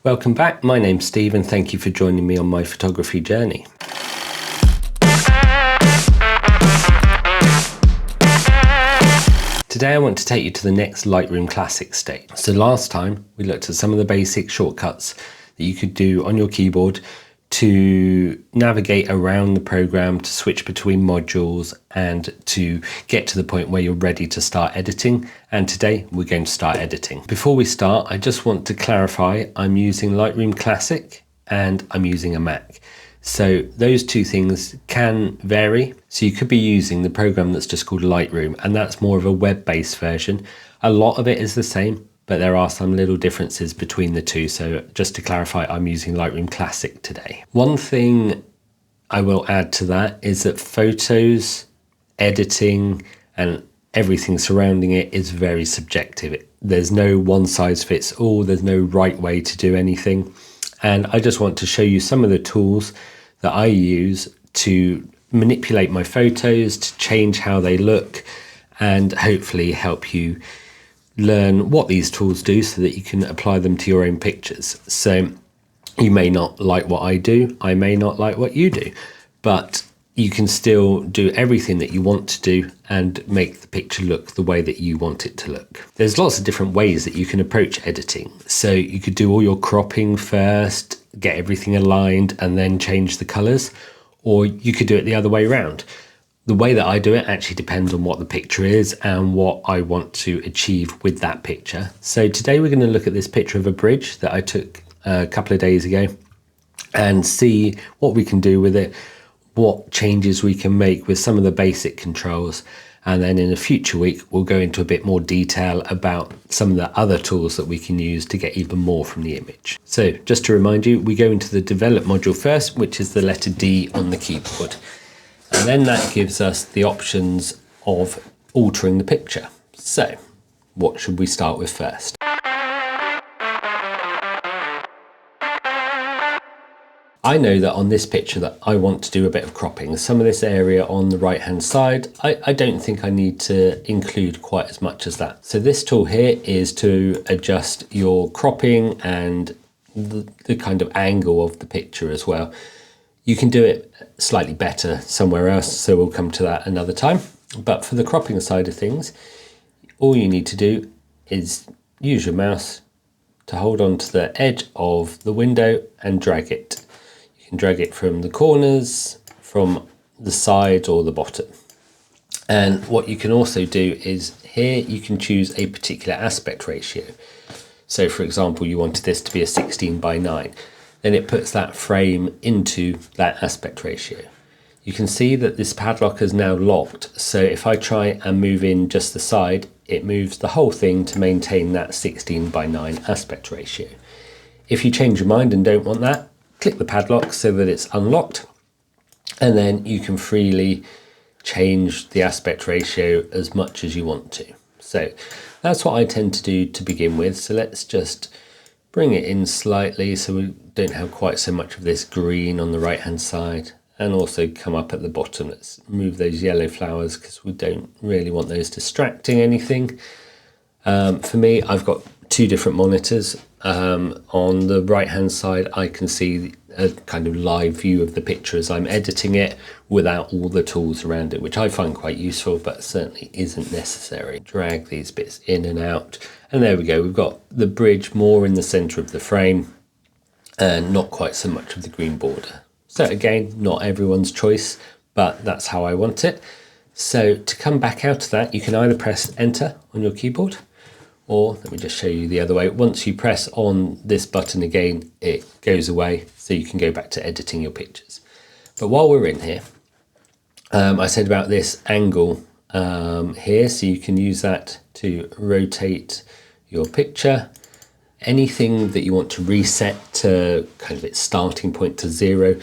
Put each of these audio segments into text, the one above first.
Welcome back, my name's Steve and thank you for joining me on my photography journey. Today I want to take you to the next Lightroom Classic stage. So last time we looked at some of the basic shortcuts that you could do on your keyboard to navigate around the program, to switch between modules and to get to the point where you're ready to start editing. And today we're going to start editing. Before we start, I just want to clarify I'm using Lightroom Classic and I'm using a Mac. So those two things can vary. So you could be using the program that's just called Lightroom, and that's more of a web-based version. A lot of it is the same, but there are some little differences between the two. So just to clarify, I'm using Lightroom Classic today. One thing I will add to that is that photos, editing, and everything surrounding it is very subjective. There's no one size fits all. There's no right way to do anything. And I just want to show you some of the tools that I use to manipulate my photos, to change how they look, and hopefully help you learn what these tools do so that you can apply them to your own pictures. So you may not like what I do, I may not like what you do, but you can still do everything that you want to do and make the picture look the way that you want it to look. There's lots of different ways that you can approach editing. So you could do all your cropping first, get everything aligned and then change the colors, or you could do it the other way around. The way that I do it actually depends on what the picture is and what I want to achieve with that picture. So today we're going to look at this picture of a bridge that I took a couple of days ago and see what we can do with it, what changes we can make with some of the basic controls. And then in a future week, we'll go into a bit more detail about some of the other tools that we can use to get even more from the image. So just to remind you, we go into the develop module first, which is the letter D on the keyboard. And then that gives us the options of altering the picture. So what should we start with first? I know that on this picture that I want to do a bit of cropping. Some of this area on the right hand side, I don't think I need to include quite as much as that. So this tool here is to adjust your cropping and the kind of angle of the picture as well. You can do it slightly better somewhere else, so we'll come to that another time. But for the cropping side of things, all you need to do is use your mouse to hold on to the edge of the window and drag it. You can drag it from the corners, from the side or the bottom. And what you can also do is here you can choose a particular aspect ratio. So for example, you wanted this to be a 16:9. Then it puts that frame into that aspect ratio. You can see that this padlock is now locked. So if I try and move in just the side, it moves the whole thing to maintain that 16:9 aspect ratio. If you change your mind and don't want that, click the padlock so that it's unlocked, and then you can freely change the aspect ratio as much as you want to. So that's what I tend to do to begin with. So let's just bring it in slightly so we don't have quite so much of this green on the right hand side, and also come up at the bottom. Let's move those yellow flowers because we don't really want those distracting anything. For me, I've got two different monitors. On the right hand side I can see a kind of live view of the picture as I'm editing it without all the tools around it, which I find quite useful but certainly isn't necessary. Drag these bits in and out, and there we go. We've got the bridge more in the center of the frame and not quite so much of the green border. So again, not everyone's choice, but that's how I want it. So to come back out of that, you can either press enter on your keyboard, or let me just show you the other way. Once you press on this button again, it goes away, so you can go back to editing your pictures. But while we're in here, I said about this angle here, so you can use that to rotate your picture. Anything that you want to reset to kind of its starting point to 0,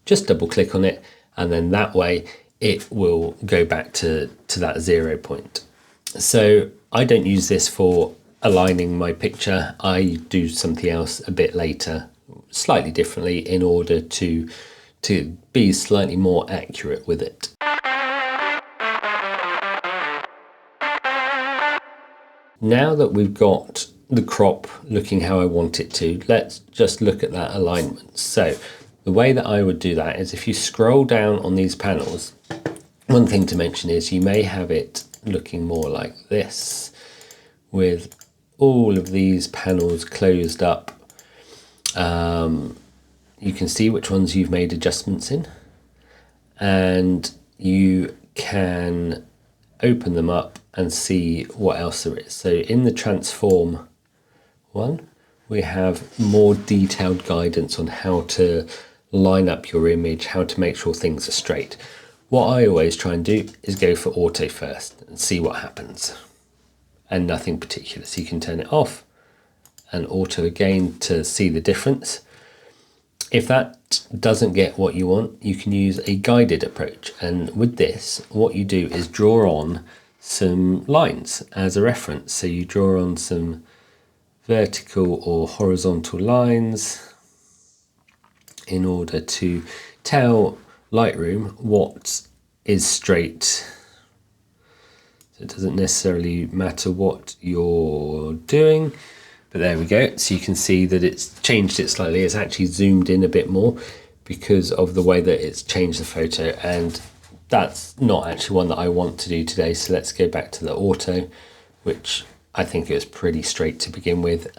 just double click on it, and then that way it will go back to that 0 point. So I don't use this for aligning my picture. I do something else a bit later, slightly differently, in order to be slightly more accurate with it. Now that we've got the crop looking how I want it to, let's just look at that alignment. So the way that I would do that is if you scroll down on these panels, one thing to mention is you may have it looking more like this with all of these panels closed up. You can see which ones you've made adjustments in, and you can open them up and see what else there is. So in the transform one, we have more detailed guidance on how to line up your image, how to make sure things are straight. What I always try and do is go for auto first and see what happens, and nothing particular. So you can turn it off and auto again to see the difference. If that doesn't get what you want, you can use a guided approach. And with this, what you do is draw on some lines as a reference. So you draw on some vertical or horizontal lines in order to tell Lightroom what is straight. So it doesn't necessarily matter what you're doing. But there we go. So you can see that it's changed it slightly. It's actually zoomed in a bit more because of the way that it's changed the photo. And that's not actually one that I want to do today. So let's go back to the auto, which I think is pretty straight to begin with.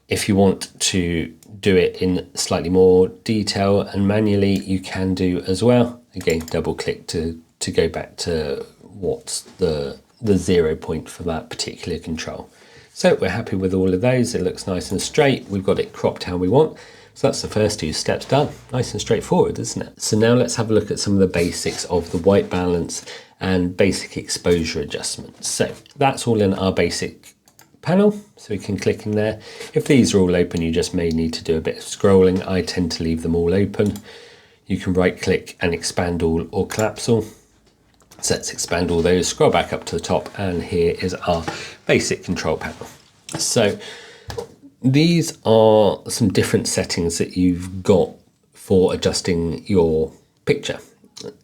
If you want to do it in slightly more detail and manually, you can do as well. Again, double click to go back to what's the 0 point for that particular control. So we're happy with all of those. It looks nice and straight. We've got it cropped how we want. So that's the first 2 steps done. Nice and straightforward, isn't it? So now let's have a look at some of the basics of the white balance and basic exposure adjustments. So that's all in our basic panel. So we can click in there. If these are all open, you just may need to do a bit of scrolling. I tend to leave them all open. You can right click and expand all or collapse all. So let's expand all those, scroll back up to the top, and here is our basic control panel. So these are some different settings that you've got for adjusting your picture.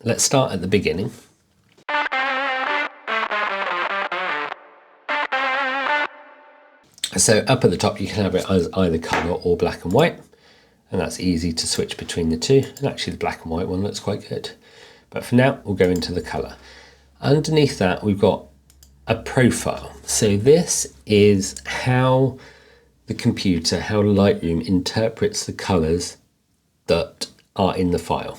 Let's start at the beginning. So up at the top, you can have it as either color or black and white, and that's easy to switch between the two. And actually the black and white one looks quite good. But for now, we'll go into the color. Underneath that, we've got a profile. So this is how the computer, how Lightroom interprets the colors that are in the file.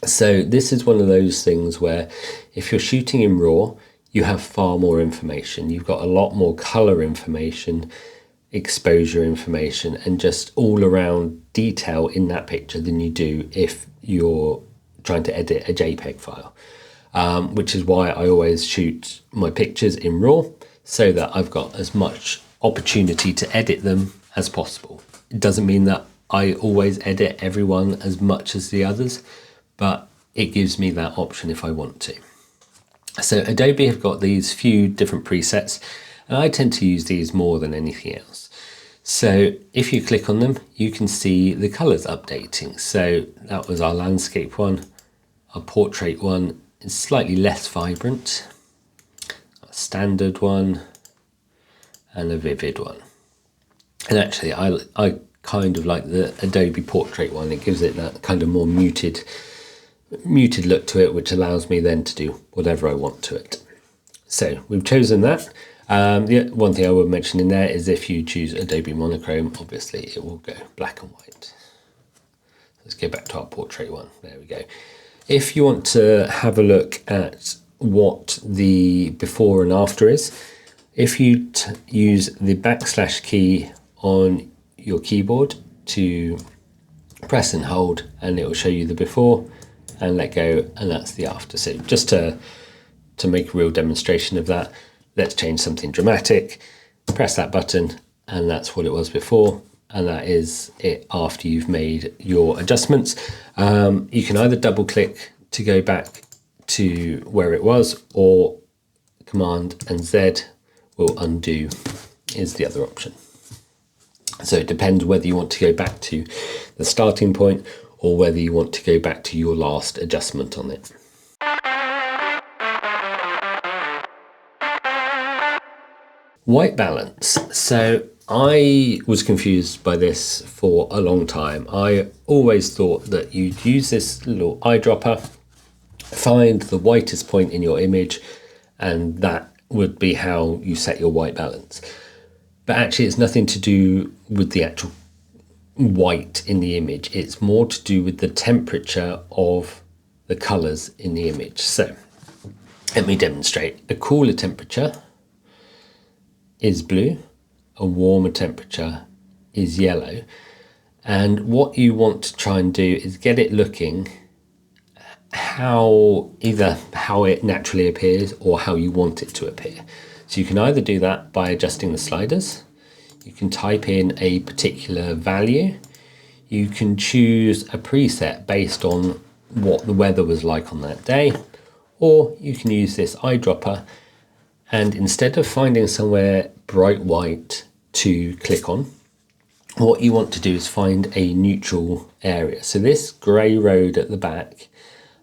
So this is one of those things where if you're shooting in RAW, you have far more information. You've got a lot more color information, exposure information, and just all around detail in that picture than you do if you're trying to edit a JPEG file, which is why I always shoot my pictures in RAW so that I've got as much opportunity to edit them as possible. It doesn't mean that I always edit everyone as much as the others, but it gives me that option if I want to. So Adobe have got these few different presets, and I tend to use these more than anything else. So if you click on them, you can see the colors updating. So that was our landscape one. Our portrait one is slightly less vibrant, a standard one, and a vivid one. And actually I kind of like the Adobe portrait one. It gives it that kind of more muted look to it, which allows me then to do whatever I want to it. So we've chosen that. The one thing I would mention in there is if you choose Adobe monochrome, obviously it will go black and white. Let's go back to our portrait one. There we go. If you want to have a look at what the before and after is, if you use the / key on your keyboard to press and hold, and it will show you the before, and let go, and that's the after. So just to make a real demonstration of that, let's change something dramatic, press that button, and that's what it was before, and that is it after you've made your adjustments. You can either double click to go back to where it was, or Command and Z will undo is the other option. So it depends whether you want to go back to the starting point or whether you want to go back to your last adjustment on it. White balance. So I was confused by this for a long time. I always thought that you'd use this little eyedropper, find the whitest point in your image, and that would be how you set your white balance. But actually it's nothing to do with the actual white in the image. It's more to do with the temperature of the colors in the image. So let me demonstrate. A cooler temperature is blue, a warmer temperature is yellow. And what you want to try and do is get it looking either how it naturally appears or how you want it to appear. So you can either do that by adjusting the sliders, you can type in a particular value, you can choose a preset based on what the weather was like on that day, or you can use this eyedropper, and instead of finding somewhere bright white to click on, what you want to do is find a neutral area. So this grey road at the back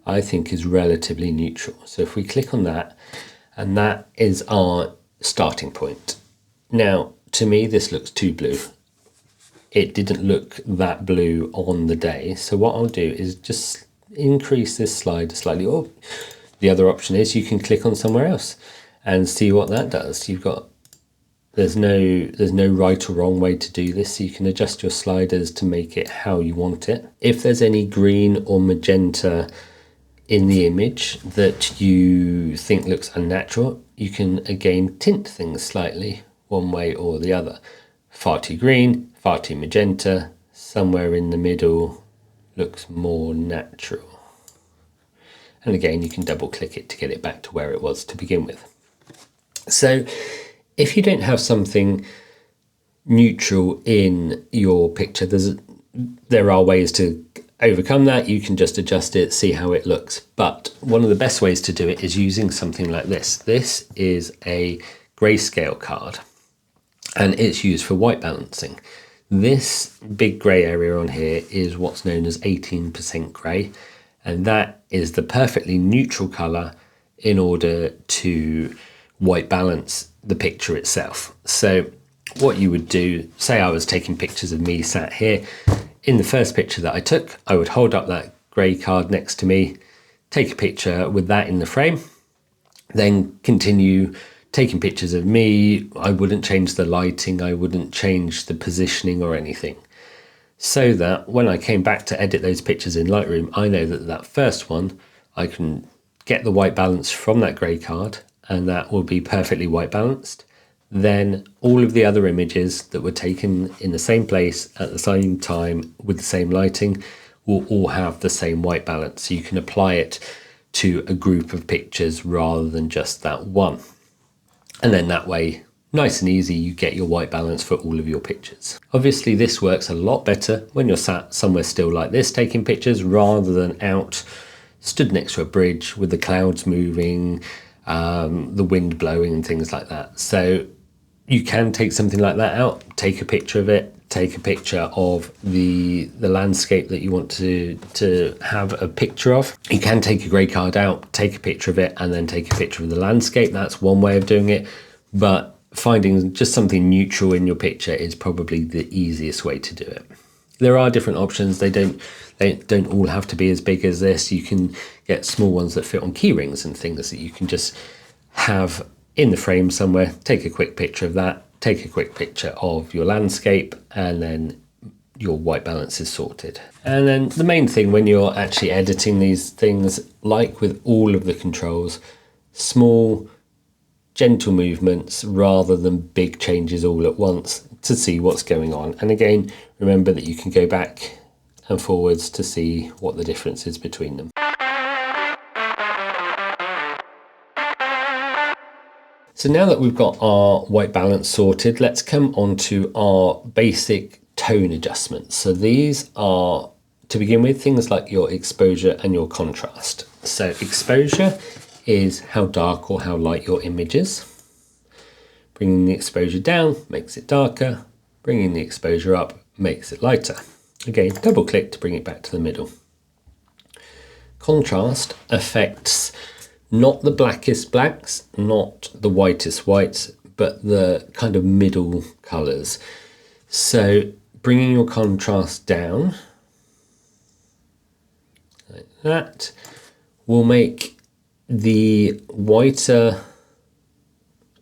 I think is relatively neutral. So if we click on that, and that is our starting point. Now, to me, this looks too blue. It didn't look that blue on the day. So what I'll do is just increase this slider slightly. Or the other option is you can click on somewhere else and see what that does. There's no right or wrong way to do this. So you can adjust your sliders to make it how you want it. If there's any green or magenta in the image that you think looks unnatural, you can again tint things slightly one way or the other. Far too green, far too magenta, somewhere in the middle looks more natural. And again, you can double click it to get it back to where it was to begin with. So if you don't have something neutral in your picture, there are ways to overcome that. You can just adjust it, see how it looks. But one of the best ways to do it is using something like this. This is a grayscale card, and it's used for white balancing. This big grey area on here is what's known as 18% grey, and that is the perfectly neutral colour in order to white balance the picture itself. So what you would do, say I was taking pictures of me sat here. In the first picture that I took, I would hold up that grey card next to me, take a picture with that in the frame, then continue taking pictures of me. I wouldn't change the lighting, I wouldn't change the positioning or anything. So that when I came back to edit those pictures in Lightroom, I know that that first one, I can get the white balance from that grey card, and that will be perfectly white balanced. Then all of the other images that were taken in the same place at the same time with the same lighting will all have the same white balance. So you can apply it to a group of pictures rather than just that one. And then that way, nice and easy, you get your white balance for all of your pictures. Obviously this works a lot better when you're sat somewhere still like this taking pictures, rather than out stood next to a bridge with the clouds moving, the wind blowing and things like that. So you can take something like that out, take a picture of it, take a picture of the landscape that you want to have a picture of. You can take a grey card out, take a picture of it, and then take a picture of the landscape. That's one way of doing it, but finding just something neutral in your picture is probably the easiest way to do it. There are different options. They don't all have to be as big as this. You can get small ones that fit on key rings and things that you can just have in the frame somewhere, take a quick picture of that, take a quick picture of your landscape, and then your white balance is sorted. And then the main thing when you're actually editing these things, like with all of the controls, small, gentle movements rather than big changes all at once to see what's going on. And again, remember that you can go back and forwards to see what the difference is between them. So now that we've got our white balance sorted, let's come on to our basic tone adjustments. So these are, to begin with, things like your exposure and your contrast. So exposure is how dark or how light your image is. Bringing the exposure down makes it darker. Bringing the exposure up makes it lighter. Again, double click to bring it back to the middle. Contrast affects not the blackest blacks, not the whitest whites, but the kind of middle colours. So bringing your contrast down like that will make the whiter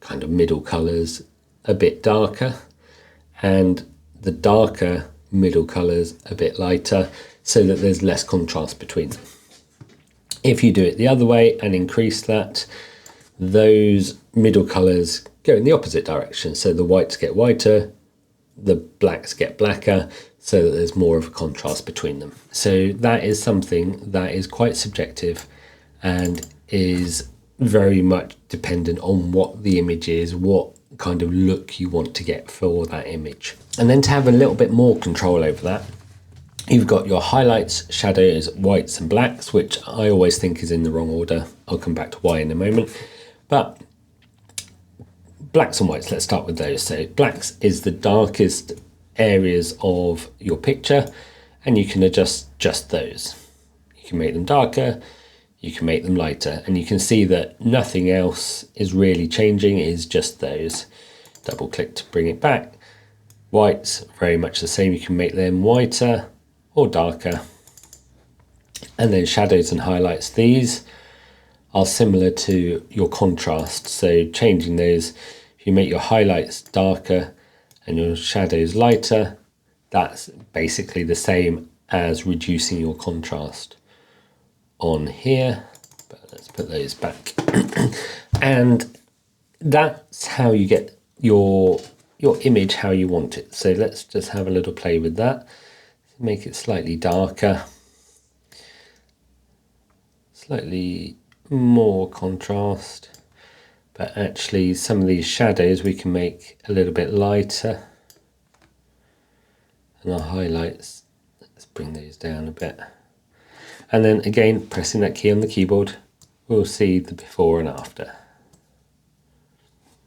kind of middle colours a bit darker and the darker middle colours a bit lighter, so that there's less contrast between them. If you do it the other way and increase that, those middle colours go in the opposite direction. So the whites get whiter, the blacks get blacker, so that there's more of a contrast between them. So that is something that is quite subjective and is very much dependent on what the image is, what kind of look you want to get for that image. And then to have a little bit more control over that, you've got your highlights, shadows, whites and blacks, which I always think is in the wrong order. I'll come back to why in a moment. But blacks and whites, let's start with those. So blacks is the darkest areas of your picture, and you can adjust just those. You can make them darker, you can make them lighter, and you can see that nothing else is really changing, it is just those. Double click to bring it back. Whites, very much the same, you can make them whiter or darker. And then shadows and highlights, these are similar to your contrast, so changing those, if you make your highlights darker and your shadows lighter, that's basically the same as reducing your contrast on here. But let's put those back. And that's how you get your image how you want it. So let's just have a little play with that. Make it slightly darker, slightly more contrast, but actually some of these shadows we can make a little bit lighter, and our highlights, let's bring those down a bit, and then again pressing that key on the keyboard we'll see the before and after.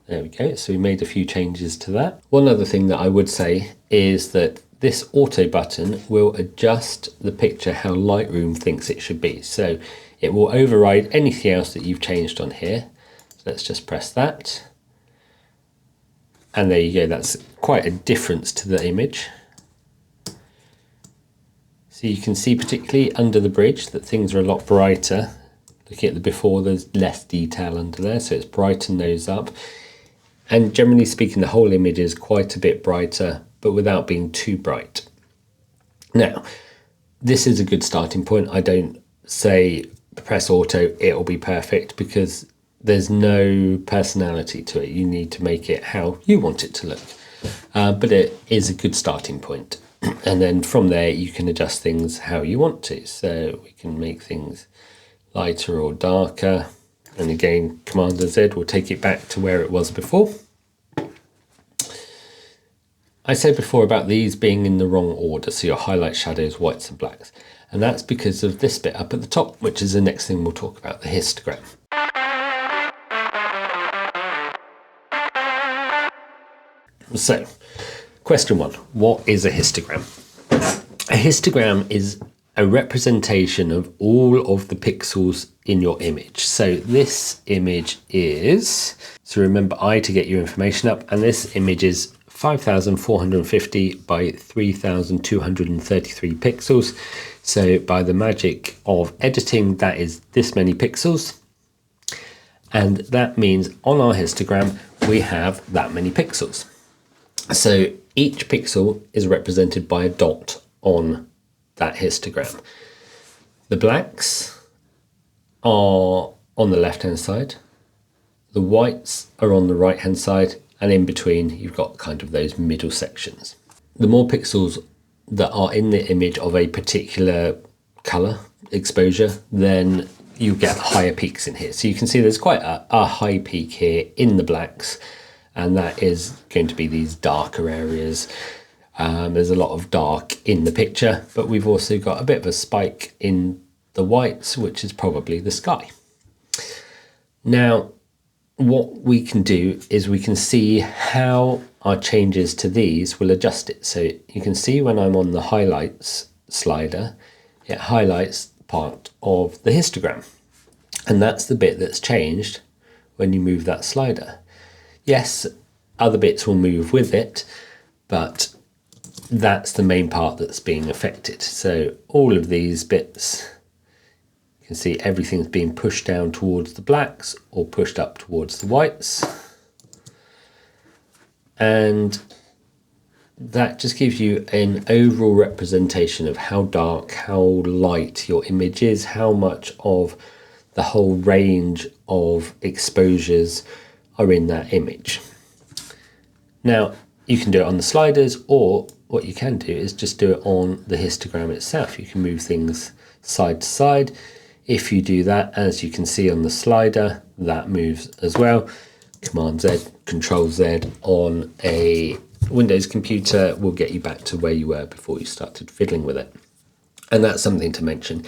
There we go, so we made a few changes to that. One other thing that I would say is that this auto button will adjust the picture how Lightroom thinks it should be. So it will override anything else that you've changed on here. So let's just press that. And there you go, that's quite a difference to the image. So you can see particularly under the bridge that things are a lot brighter. Looking at the before, there's less detail under there, so it's brightened those up. And generally speaking, the whole image is quite a bit brighter, but without being too bright. Now, this is a good starting point. I don't say press auto, it'll be perfect, because there's no personality to it. You need to make it how you want it to look. But it is a good starting point. And then from there, you can adjust things how you want to. So we can make things lighter or darker. And again, Command Z will take it back to where it was before. I said before about these being in the wrong order, so your highlights, shadows, whites and blacks. And that's because of this bit up at the top, which is the next thing we'll talk about, the histogram. So, question one, what is a histogram? A histogram is a representation of all of the pixels in your image. So this image is, so remember I to get your information up, and this image is 5,450 by 3,233 pixels. So by the magic of editing, that is this many pixels. And that means on our histogram, we have that many pixels. So each pixel is represented by a dot on that histogram. The blacks are on the left-hand side. The whites are on the right-hand side. And in between, you've got kind of those middle sections. The more pixels that are in the image of a particular color exposure, then you get higher peaks in here. So you can see there's quite a high peak here in the blacks, and that is going to be these darker areas. There's a lot of dark in the picture, but we've also got a bit of a spike in the whites, which is probably the sky. Now, what we can do is we can see how our changes to these will adjust it. So you can see when I'm on the highlights slider, it highlights part of the histogram. And that's the bit that's changed when you move that slider. Yes, other bits will move with it, but that's the main part that's being affected. So all of these bits, you can see everything's being pushed down towards the blacks or pushed up towards the whites. And that just gives you an overall representation of how dark, how light your image is, how much of the whole range of exposures are in that image. Now, you can do it on the sliders, or what you can do is just do it on the histogram itself. You can move things side to side. If you do that, as you can see on the slider, that moves as well. Command Z, Control Z on a Windows computer will get you back to where you were before you started fiddling with it. And that's something to mention.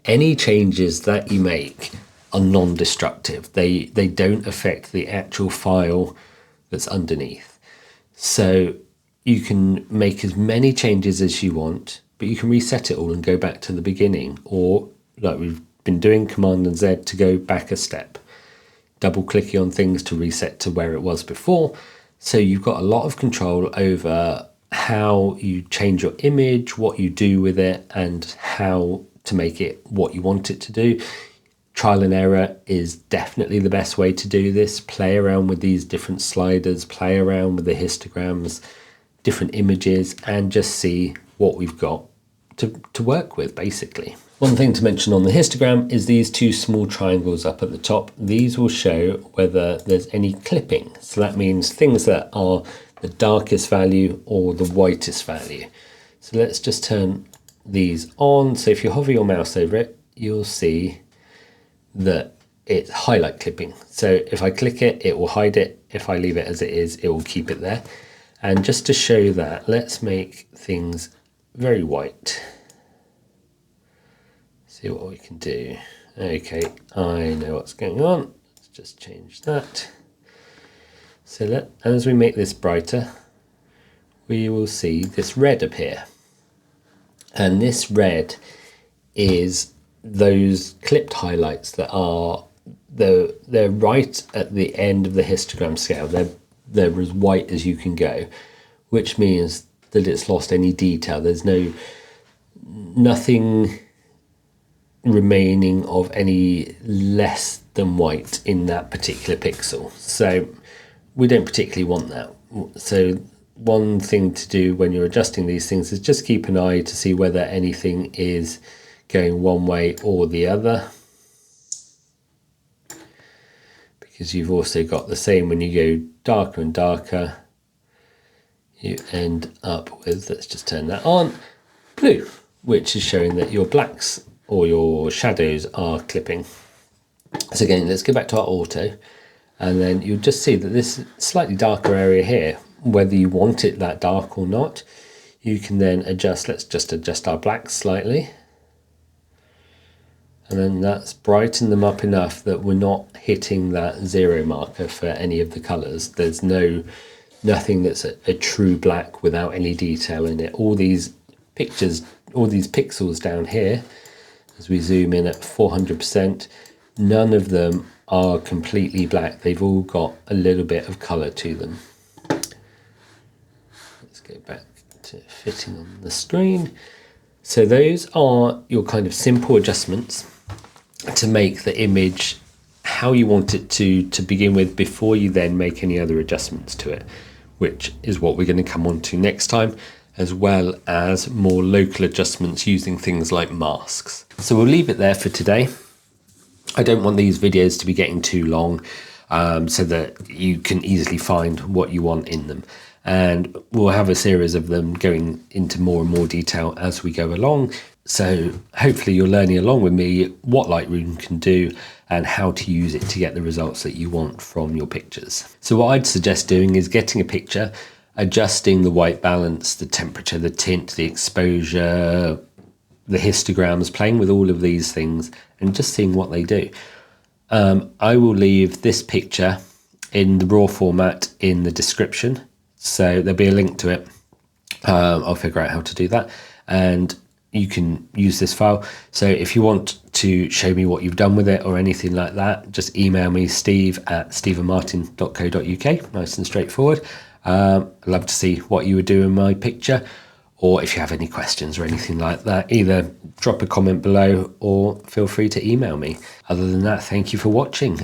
Any changes that you make are non-destructive. They don't affect the actual file that's underneath. So you can make as many changes as you want, but you can reset it all and go back to the beginning, or like we've been doing, Command and Z to go back a step. Double clicking on things to reset to where it was before. So you've got a lot of control over how you change your image, what you do with it, and how to make it what you want it to do. Trial and error is definitely the best way to do this. Play around with these different sliders, play around with the histograms, different images, and just see what we've got to work with, basically. One thing to mention on the histogram is these two small triangles up at the top. These will show whether there's any clipping. So that means things that are the darkest value or the whitest value. So let's just turn these on. So if you hover your mouse over it, you'll see that it's highlight clipping. So if I click it, it will hide it. If I leave it as it is, it will keep it there. And just to show that, let's make things very white. See what we can do. Okay, I know what's going on. Let's just change that. So as we make this brighter, we will see this red appear. And this red is those clipped highlights that are, they're right at the end of the histogram scale. They're as white as you can go, which means that it's lost any detail. There's nothing remaining of any less than white in that particular pixel. So we don't particularly want that. So one thing to do when you're adjusting these things is just keep an eye to see whether anything is going one way or the other, because you've also got the same when you go darker and darker, you end up with, let's just turn that on, blue, which is showing that your blacks or your shadows are clipping. So again, let's go back to our auto, and then you'll just see that this slightly darker area here, whether you want it that dark or not, you can then adjust. Let's just adjust our blacks slightly, and then that's brighten them up enough that we're not hitting that 0 marker for any of the colors. There's nothing that's a true black without any detail in it. All these pictures, all these pixels down here, as we zoom in at 400%, none of them are completely black. They've all got a little bit of color to them. Let's go back to fitting on the screen. So those are your kind of simple adjustments to make the image how you want it to begin with, before you then make any other adjustments to it, which is what we're going to come on to next time, as well as more local adjustments using things like masks. So we'll leave it there for today. I don't want these videos to be getting too long, so that you can easily find what you want in them. And we'll have a series of them going into more and more detail as we go along. So hopefully you're learning along with me what Lightroom can do and how to use it to get the results that you want from your pictures. So what I'd suggest doing is getting a picture, adjusting the white balance, the temperature, the tint, the exposure, the histograms, playing with all of these things and just seeing what they do. I will leave this picture in the raw format in the description, so there'll be a link to it. I'll figure out how to do that, and you can use this file. So if you want to show me what you've done with it or anything like that, just email me, steve@stephenmartin.co.uk, nice and straightforward. I'd love to see what you would do in my picture, or if you have any questions or anything like that, either drop a comment below or feel free to email me. Other than that, thank you for watching.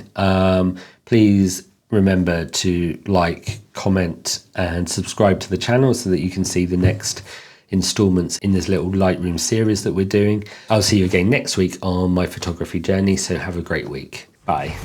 Please remember to like, comment and subscribe to the channel so that you can see the next installments in this little Lightroom series that we're doing. I'll see you again next week on my photography journey, so have a great week. Bye.